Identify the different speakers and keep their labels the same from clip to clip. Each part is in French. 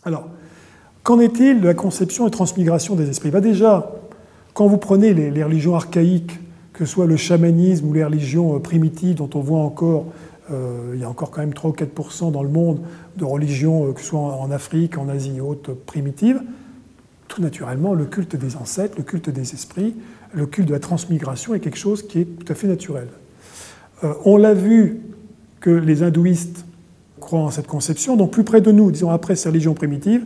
Speaker 1: Alors, qu'en est-il de la conception et transmigration des esprits? Déjà, quand vous prenez les religions archaïques, que ce soit le chamanisme ou les religions primitives, dont on voit encore, il y a encore quand même 3 ou 4% dans le monde de religions, que ce soit en Afrique, en Asie et autres, primitives, tout naturellement, le culte des ancêtres, le culte des esprits, le culte de la transmigration est quelque chose qui est tout à fait naturel. On l'a vu que les hindouistes croient en cette conception, donc plus près de nous, disons après ces religions primitives,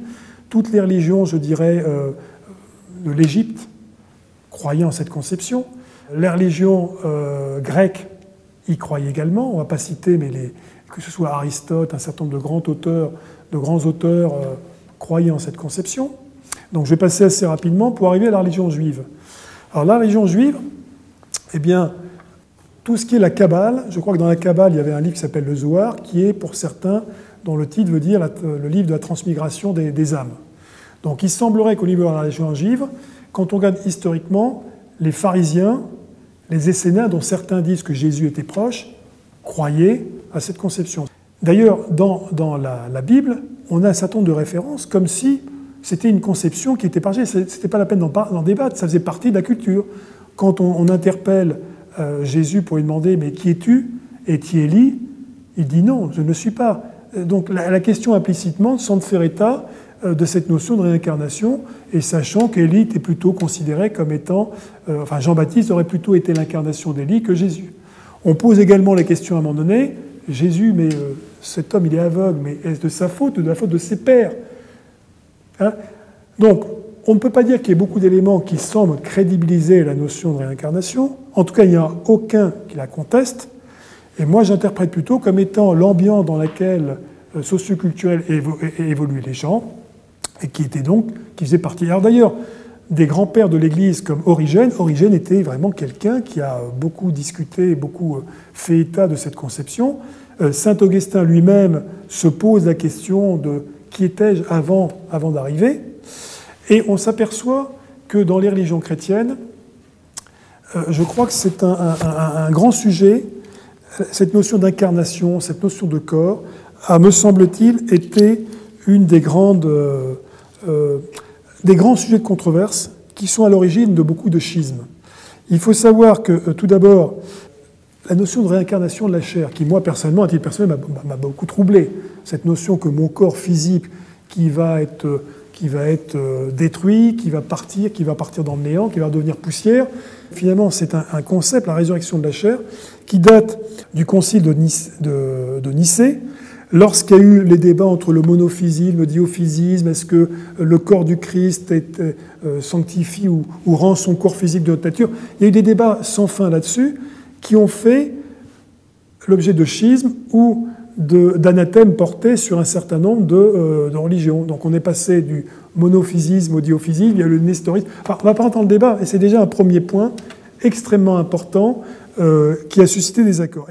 Speaker 1: toutes les religions, je dirais, de l'Égypte croyaient en cette conception. Les religions grecques y croyaient également. On ne va pas citer, mais que ce soit Aristote, un certain nombre de grands auteurs croyaient en cette conception. Donc je vais passer assez rapidement pour arriver à la religion juive. Alors la religion juive, eh bien, tout ce qui est la Kabbale, je crois que dans la Kabbale, il y avait un livre qui s'appelle le Zohar, qui est pour certains, dont le titre veut dire le livre de la transmigration des âmes. Donc il semblerait qu'au niveau de la religion juive, quand on regarde historiquement, les pharisiens, les Esséniens, dont certains disent que Jésus était proche, croyaient à cette conception. D'ailleurs, dans la Bible, on a un certain nombre de références, comme si c'était une conception qui était partagée. Ce n'était pas la peine d'en débattre, ça faisait partie de la culture. Quand on interpelle Jésus pour lui demander « Mais qui es-tu » et « Qui Élie ?» il dit « Non, je ne le suis pas ». Donc la question implicitement semble faire état de cette notion de réincarnation, et sachant qu'Élie était plutôt considéré comme étant... enfin, Jean-Baptiste aurait plutôt été l'incarnation d'Élie que Jésus. On pose également la question à un moment donné, Jésus, mais cet homme il est aveugle, mais est-ce de sa faute ou de la faute de ses pères? Hein? Donc, on ne peut pas dire qu'il y ait beaucoup d'éléments qui semblent crédibiliser la notion de réincarnation. En tout cas, il n'y a aucun qui la conteste. Et moi, j'interprète plutôt comme étant l'ambiance dans laquelle socioculturelle évoluaient les gens, et qui faisait partie. Alors d'ailleurs, des grands-pères de l'Église comme Origène était vraiment quelqu'un qui a beaucoup discuté, beaucoup fait état de cette conception. Saint Augustin lui-même se pose la question de qui étais-je avant d'arriver. Et on s'aperçoit que dans les religions chrétiennes, je crois que c'est un grand sujet, cette notion d'incarnation, cette notion de corps, a, me semble-t-il, été une des grands sujets de controverse qui sont à l'origine de beaucoup de schismes. Il faut savoir que, tout d'abord, la notion de réincarnation de la chair, qui, moi, personnellement, à titre personnel, m'a beaucoup troublé. Cette notion que mon corps physique, qui va être détruit, qui va partir dans le néant, qui va devenir poussière. Finalement, c'est un concept, la résurrection de la chair, qui date du concile de Nicée, lorsqu'il y a eu les débats entre le monophysisme, le diophysisme, est-ce que le corps du Christ sanctifie ou rend son corps physique de notre nature. Il y a eu des débats sans fin là-dessus qui ont fait l'objet de schismes ou d'anathèmes portés sur un certain nombre de religions. Donc on est passé du monophysisme au diophysisme, il y a le nestorisme. Enfin, on ne va pas entendre le débat, et c'est déjà un premier point extrêmement important qui a suscité des accords.